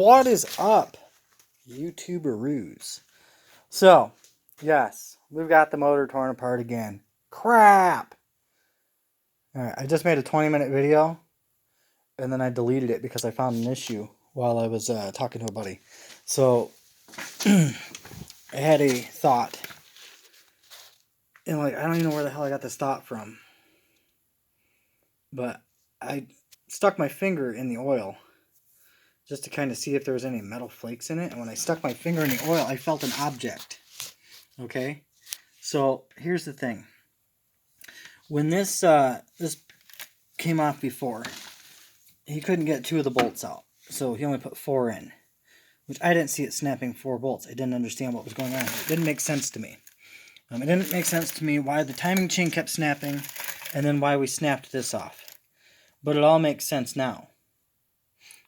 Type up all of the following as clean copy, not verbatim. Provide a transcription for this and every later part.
What is up, YouTuberoos? So, yes, we've got the motor torn apart again. Crap! Alright, I just made a 20-minute video, and then I deleted it because I found an issue while I was talking to a buddy. So, I had a thought. And, I don't even know where the hell I got this thought from. But I stuck my finger in the oil just to kind of see if there was any metal flakes in it. And when I stuck my finger in the oil, I felt an object. Okay? So, here's the thing. When this came off before, he couldn't get 2 of the bolts out. So, he only put 4 in. Which I didn't see it snapping 4 bolts. I didn't understand what was going on. It didn't make sense to me. It didn't make sense to me why the timing chain kept snapping and then why we snapped this off. But it all makes sense now.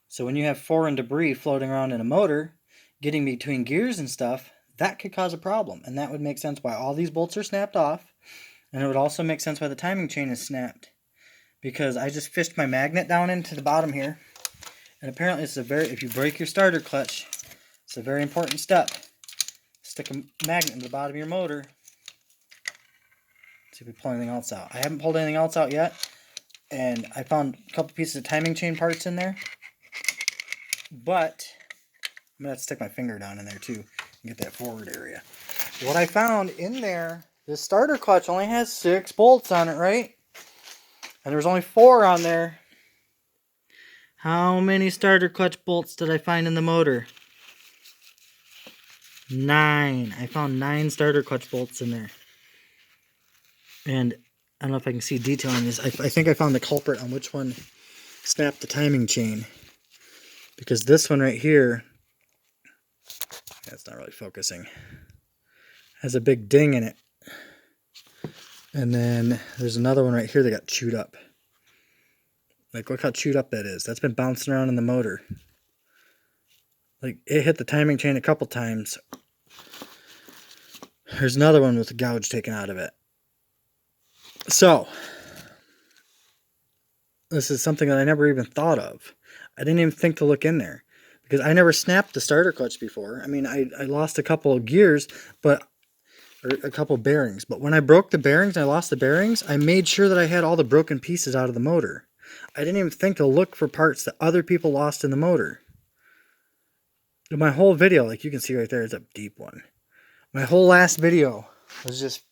So when you have foreign debris floating around in a motor, getting between gears and stuff, that could cause a problem. And that would make sense why all these bolts are snapped off. And it would also make sense why the timing chain is snapped. Because I just fished my magnet down into the bottom here. And apparently it's if you break your starter clutch, it's a very important step. Stick a magnet in the bottom of your motor. See if we pull anything else out. I haven't pulled anything else out yet. And I found a couple pieces of timing chain parts in there. But I'm going to have to stick my finger down in there too and get that forward area. What I found in there, this starter clutch only has 6 bolts on it, right? And there's only 4 on there. How many starter clutch bolts did I find in the motor? 9. I found 9 starter clutch bolts in there. And I don't know if I can see detail on this. I think I found the culprit on which one snapped the timing chain. Because this one right here, that's not really focusing, has a big ding in it. And then there's another one right here that got chewed up. Like, look how chewed up that is. That's been bouncing around in the motor. Like, it hit the timing chain a couple times. There's another one with the gouge taken out of it. So, this is something that I never even thought of. I didn't even think to look in there. Because I never snapped the starter clutch before. I mean, I lost a couple of gears, or a couple of bearings. But when I broke the bearings, I lost the bearings, I made sure that I had all the broken pieces out of the motor. I didn't even think to look for parts that other people lost in the motor. My whole video, like you can see right there, is a deep one. My whole last video was just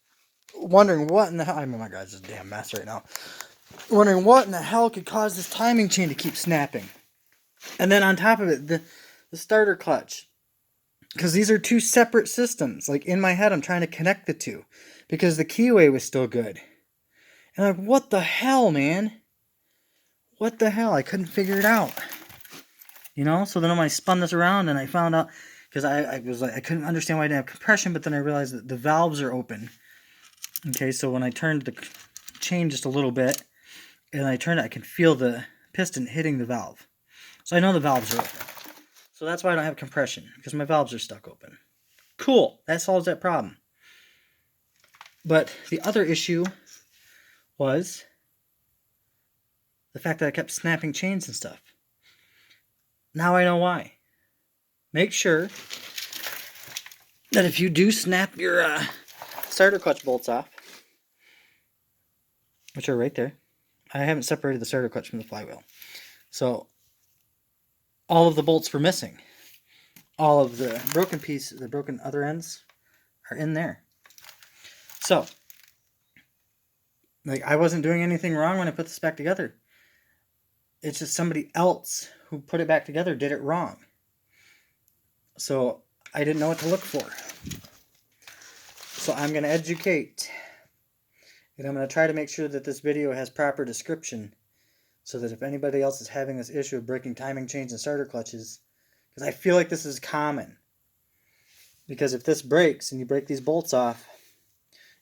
wondering what in the hell, I mean, my guy's a damn mess right now. Wondering what in the hell could cause this timing chain to keep snapping. And then on top of it, the starter clutch. Because these are 2 separate systems. Like, in my head, I'm trying to connect the 2. Because the keyway was still good. And I'm like, what the hell, man? What the hell? I couldn't figure it out. You know? So then when I spun this around and I found out, because I was like, I couldn't understand why I didn't have compression, but then I realized that the valves are open. Okay, so when I turned the chain just a little bit, and I turned it, I can feel the piston hitting the valve. So I know the valves are open. So that's why I don't have compression, because my valves are stuck open. Cool, that solves that problem. But the other issue was the fact that I kept snapping chains and stuff. Now I know why. Make sure that if you do snap your starter clutch bolts off, which are right there, I haven't separated the starter clutch from the flywheel. So all of the bolts were missing. All of the broken pieces, the broken other ends are in there. So, like, I wasn't doing anything wrong when I put this back together. It's just somebody else who put it back together did it wrong. So, I didn't know what to look for. So, I'm going to educate. And I'm going to try to make sure that this video has proper description. So that if anybody else is having this issue of breaking timing chains and starter clutches, because I feel like this is common. Because if this breaks and you break these bolts off,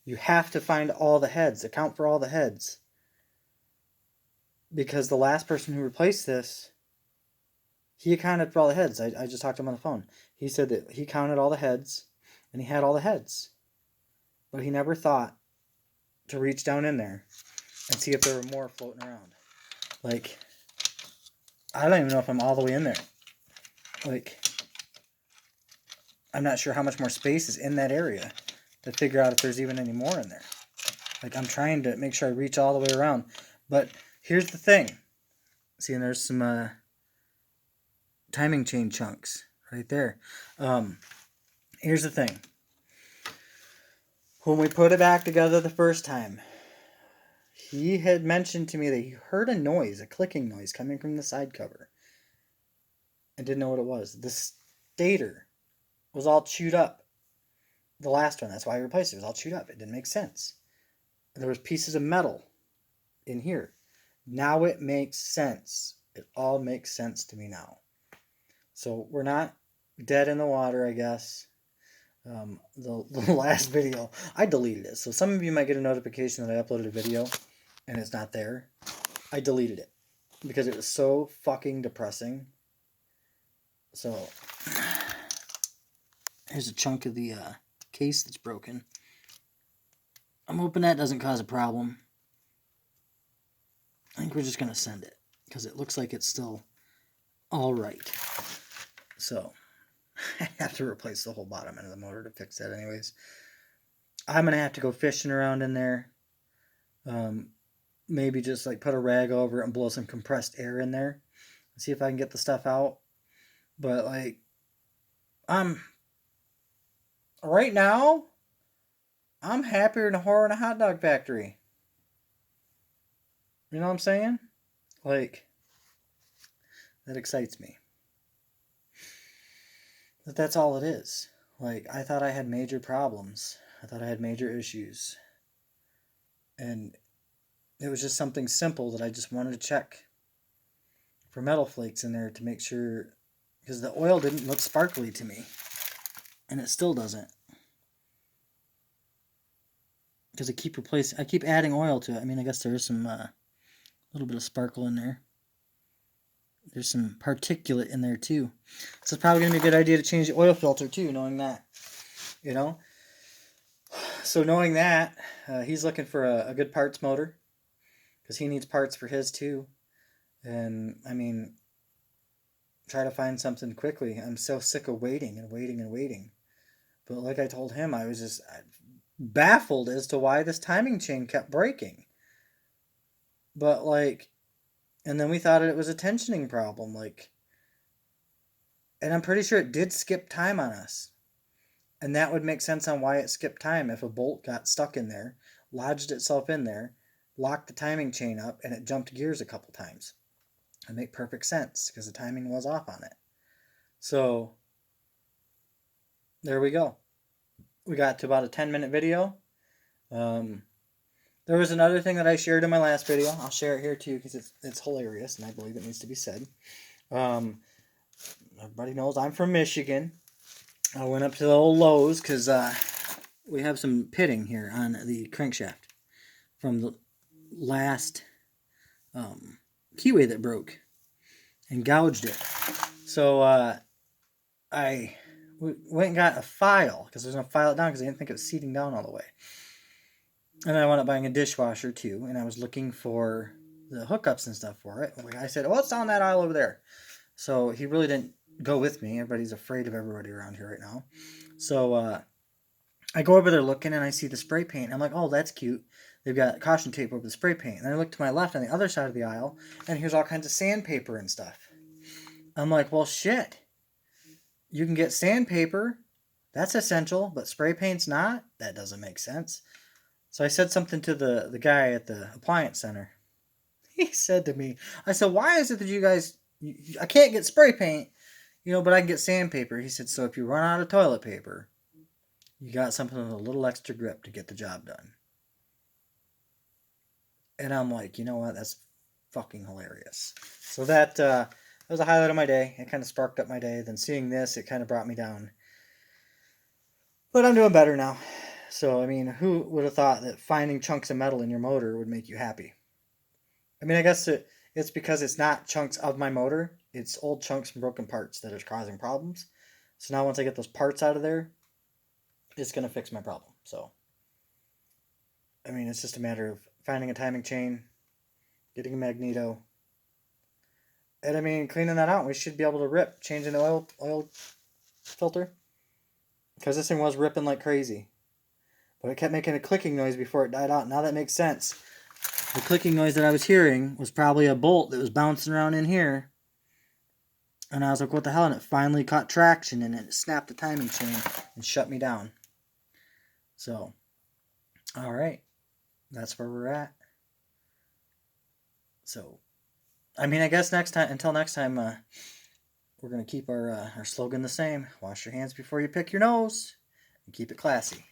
you have to find all the heads, account for all the heads. Because the last person who replaced this, he accounted for all the heads. I just talked to him on the phone. He said that he counted all the heads, and he had all the heads. But he never thought to reach down in there and see if there were more floating around. Like, I don't even know if I'm all the way in there. like, I'm not sure how much more space is in that area to figure out if there's even any more in there. Like, I'm trying to make sure I reach all the way around. But here's the thing. See, and there's some timing chain chunks right there. Here's the thing. When we put it back together the first time, he had mentioned to me that he heard a noise, a clicking noise coming from the side cover. I didn't know what it was. The stator was all chewed up. The last one, that's why I replaced it. It was all chewed up. It didn't make sense. There was pieces of metal in here. Now it makes sense. It all makes sense to me now. So we're not dead in the water, I guess. The last video, I deleted it. So some of you might get a notification that I uploaded a video and it's not there. I deleted it because it was so fucking depressing. So here's a chunk of the case that's broken. I'm hoping that doesn't cause a problem. I think we're just going to send it because it looks like it's still all right. So I have to replace the whole bottom end of the motor to fix that anyways. I'm going to have to go fishing around in there. Maybe just like put a rag over it and blow some compressed air in there. See if I can get the stuff out. But like, right now, I'm happier than a whore in a hot dog factory. You know what I'm saying? Like, that excites me. But that's all it is. Like, I thought I had major problems. I thought I had major issues. And it was just something simple that I just wanted to check for metal flakes in there to make sure, because the oil didn't look sparkly to me. And it still doesn't. Because I keep adding oil to it. I mean, I guess there is some little bit of sparkle in there. There's some particulate in there too. So it's probably going to be a good idea to change the oil filter too, knowing that. You know? So knowing that, he's looking for a good parts motor. Because he needs parts for his too. And, I mean, try to find something quickly. I'm so sick of waiting and waiting and waiting. But like I told him, I was just baffled as to why this timing chain kept breaking. But like, and then we thought it was a tensioning problem, like, and I'm pretty sure it did skip time on us. And that would make sense on why it skipped time if a bolt got stuck in there, lodged itself in there, locked the timing chain up, and it jumped gears a couple times. It'd make perfect sense because the timing was off on it. So there we go. We got to about a 10-minute video. There was another thing that I shared in my last video. I'll share it here too because it's hilarious and I believe it needs to be said. Everybody knows I'm from Michigan. I went up to the old Lowe's because we have some pitting here on the crankshaft from the last keyway that broke and gouged it. So I went and got a file because I was going to file it down because I didn't think it was seating down all the way. And then I wound up buying a dishwasher too, and I was looking for the hookups and stuff for it. Like I said, oh, it's down that aisle over there. So he really didn't go with me. Everybody's afraid of everybody around here right now. So I go over there looking, and I see the spray paint. I'm like, oh, that's cute. They've got caution tape over the spray paint. And then I look to my left on the other side of the aisle, and here's all kinds of sandpaper and stuff. I'm like, well, shit. You can get sandpaper. That's essential, but spray paint's not? That doesn't make sense. So I said something to the guy at the appliance center. He said to me, I said, why is it that you guys, I can't get spray paint, but I can get sandpaper. He said, so if you run out of toilet paper, you got something with a little extra grip to get the job done. And I'm like, you know what? That's fucking hilarious. So that was a highlight of my day. It kind of sparked up my day. Then seeing this, it kind of brought me down. But I'm doing better now. So, I mean, who would have thought that finding chunks of metal in your motor would make you happy? I mean, I guess it's because it's not chunks of my motor. It's old chunks from broken parts that are causing problems. So now once I get those parts out of there, it's going to fix my problem. So, I mean, it's just a matter of finding a timing chain, getting a magneto, And I mean, cleaning that out, we should be able to rip, changing the oil filter. Because this thing was ripping like crazy. But it kept making a clicking noise before it died out. Now that makes sense. The clicking noise that I was hearing was probably a bolt that was bouncing around in here. And I was like, what the hell? And it finally caught traction and it snapped the timing chain and shut me down. So, alright. That's where we're at. So, I mean, I guess until next time, we're going to keep our slogan the same. Wash your hands before you pick your nose. And keep it classy.